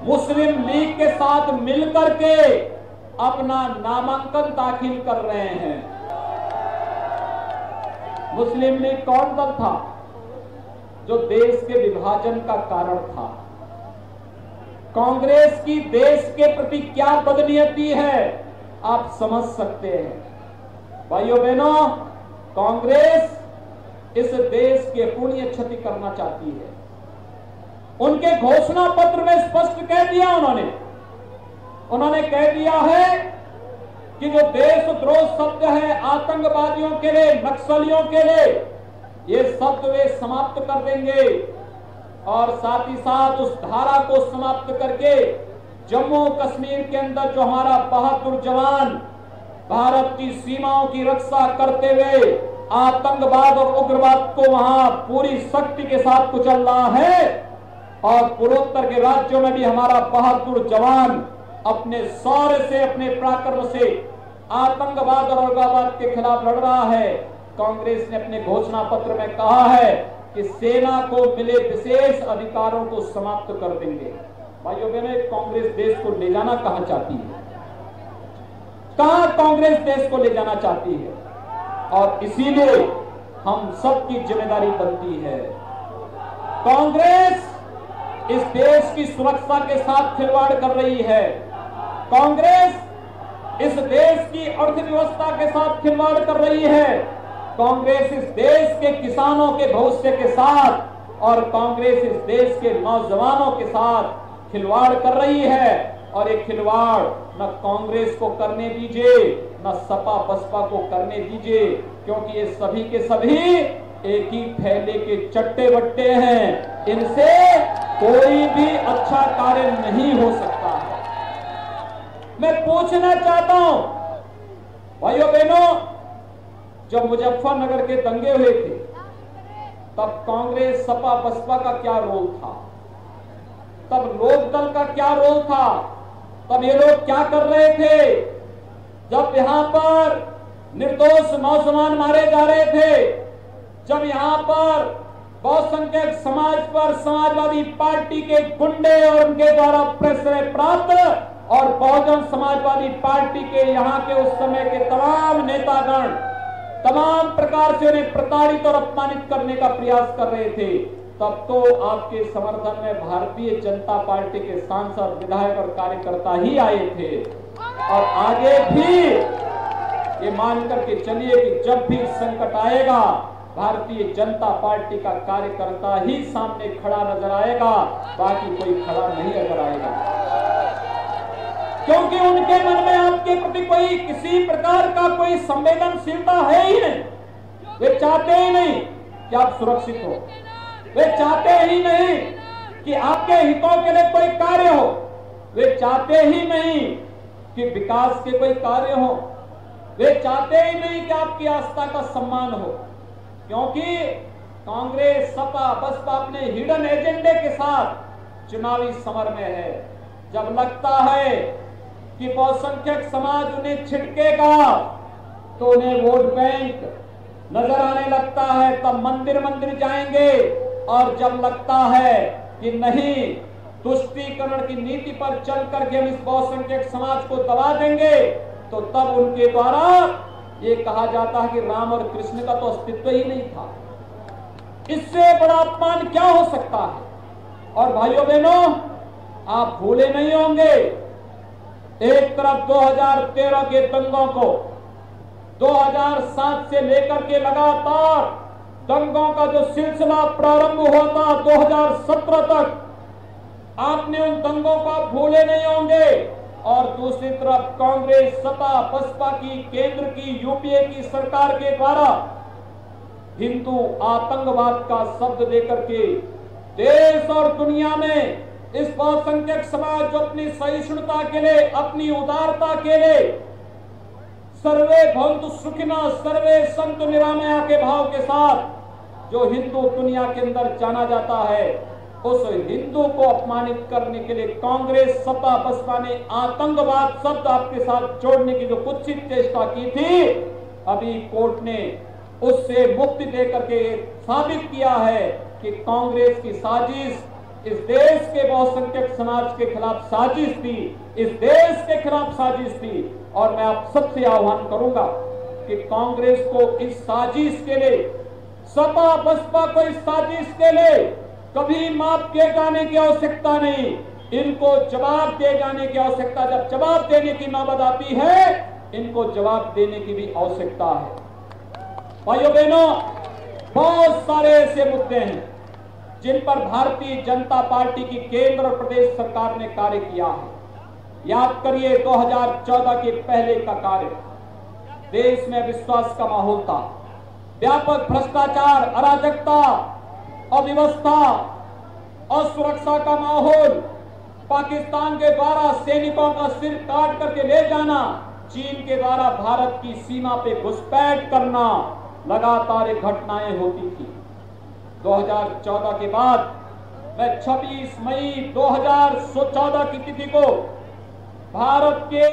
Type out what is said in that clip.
मुस्लिम league के साथ मिलकर के अपना नामांकन दाखिल कर रहे हैं। मुस्लिम लीग कौन दल था जो देश के विभाजन का कारण था? कांग्रेस की देश के प्रति क्या बदनीयती है आप समझ सकते हैं। भाइयों बहनों, कांग्रेस इस देश के पुण्य क्षति करना चाहती है। उनके घोषणा पत्र में स्पष्ट कह दिया उन्होंने कह दिया है कि जो देशद्रोह शब्द है आतंकवादियों के लिए, नक्सलियों के लिए, ये शब्द वे समाप्त कर देंगे और साथ ही साथ उस धारा को समाप्त करके जम्मू कश्मीर के अंदर जो हमारा बहादुर जवान भारत की सीमाओं की रक्षा करते हुए आतंकवाद और उग्रवाद को वहां पूरी शक्ति के साथ कुचल रहा है और पूर्वोत्तर के राज्यों में भी हमारा बहादुर जवान अपने शौर्य से, अपने पराक्रम से आतंकवाद और उग्रवाद के खिलाफ लड़ रहा है। कांग्रेस ने अपने घोषणा पत्र में कहा है कि सेना को मिले विशेष अधिकारों को समाप्त कर देंगे। भाइयों बहनों, कांग्रेस देश को ले जाना कहां चाहती है? कहां कांग्रेस देश को ले जाना चाहती है? और इसीलिए हम सबकी जिम्मेदारी बनती है। कांग्रेस इस देश की सुरक्षा के साथ खिलवाड़ कर रही है। कांग्रेस इस देश की अर्थव्यवस्था के साथ खिलवाड़ कर रही है। कांग्रेस इस देश के किसानों के भविष्य के साथ और कांग्रेस इस देश के नौजवानों के साथ खिलवाड़ कर रही है। और ये खिलवाड़ न कांग्रेस को करने दीजिए, न सपा बसपा को करने दीजिए, क्योंकि ये सभी के सभी एक ही थैले के चट्टे बट्टे हैं। इनसे कोई भी अच्छा कार्य नहीं हो सकता है। मैं पूछना चाहता हूं भाइयों बहनों, जब मुजफ्फरनगर के दंगे हुए थे तब कांग्रेस सपा बसपा का क्या रोल था? तब लोकदल का क्या रोल था? तब ये लोग क्या कर रहे थे? जब यहां पर निर्दोष नौजवान मारे जा रहे थे, जब यहां पर बहुसंख्यक समाज पर समाजवादी पार्टी के गुंडे और उनके द्वारा प्रेशर प्राप्त और बहुजन समाजवादी पार्टी के यहां के उस समय के तमाम नेतागण तमाम प्रकार से उन्हें प्रताड़ित और अपमानित करने का प्रयास कर रहे थे, तब तो आपके समर्थन में भारतीय जनता पार्टी के सांसद, विधायक और कार्यकर्ता ही आए थे। और आगे भी ये मान करके चलिए कि जब भी संकट आएगा भारतीय जनता पार्टी का कार्यकर्ता ही सामने खड़ा नजर आएगा, बाकी कोई खड़ा नहीं नजर आएगा, क्योंकि उनके मन में आपके प्रति कोई किसी प्रकार का कोई संवेदनशीलता है ही नहीं। वे चाहते ही नहीं कि आप सुरक्षित हो, वे चाहते ही नहीं कि आपके हितों के लिए कोई कार्य हो, वे चाहते ही नहीं कि विकास के कोई कार्य हो, वे चाहते ही नहीं कि आपकी आस्था का सम्मान हो, क्योंकि कांग्रेस सपा बसपा अपने हिडन एजेंडे के साथ चुनावी समर में है। जब लगता है कि बहुसंख्यक समाज उन्हें छिटकेगा तो उन्हें वोट बैंक नजर आने लगता है, तब मंदिर मंदिर जाएंगे। और जब लगता है कि नहीं, तुष्टीकरण की नीति पर चल करके हम इस बहुसंख्यक समाज को दबा देंगे, तो तब उनके द्वारा ये कहा जाता है कि राम और कृष्ण का तो अस्तित्व ही नहीं था। इससे बड़ा अपमान क्या हो सकता है? और भाइयों बहनों, आप भूले नहीं होंगे, एक तरफ 2013 के दंगों को, 2007 से लेकर के लगातार दंगों का जो सिलसिला प्रारंभ हुआ था 2017 तक, आपने उन दंगों को आप भूले नहीं होंगे। और दूसरी तरफ कांग्रेस सपा बसपा की केंद्र की यूपीए की सरकार के द्वारा हिंदू आतंकवाद का शब्द देकर के देश और दुनिया में इस बहुसंख्यक समाज जो अपनी सहिष्णुता के लिए, अपनी उदारता के लिए सर्वे भवन्तु सुखिनः सर्वे सन्तु निरामया के भाव के साथ जो हिंदू दुनिया के अंदर जाना जाता है, उस हिंदू को अपमानित करने के लिए कांग्रेस सपा बसपा ने आतंकवाद शब्द आपके साथ जोड़ने की जो कुत्सित चेष्टा की थी, अभी कोर्ट ने उससे मुक्ति देकर के साबित किया है कि कांग्रेस की साजिश इस देश के बहुसंख्यक समाज के खिलाफ साजिश थी, इस देश के खिलाफ साजिश थी। और मैं आप सबसे आह्वान करूंगा कि कांग्रेस को इस साजिश के लिए, सपा बसपा को इस साजिश के लिए कभी माफ किए जाने की आवश्यकता नहीं, इनको जवाब दिए जाने की आवश्यकता। जब जवाब देने की नौबत आती है, इनको जवाब देने की भी आवश्यकता है। भाइयों बहनों, बहुत सारे ऐसे मुद्दे हैं जिन पर भारतीय जनता पार्टी की केंद्र और प्रदेश सरकार ने कार्य किया है। याद करिए 2014 के पहले का कार्य, देश में विश्वास का माहौल था, व्यापक भ्रष्टाचार, अराजकता, अव्यवस्था और सुरक्षा का माहौल, पाकिस्तान के द्वारा सैनिकों का सिर काट करके ले जाना, चीन के द्वारा भारत की सीमा पे घुसपैठ करना, लगातार घटनाएं होती थी। 2014 के बाद मैं 26 मई 2014 की तिथि को भारत के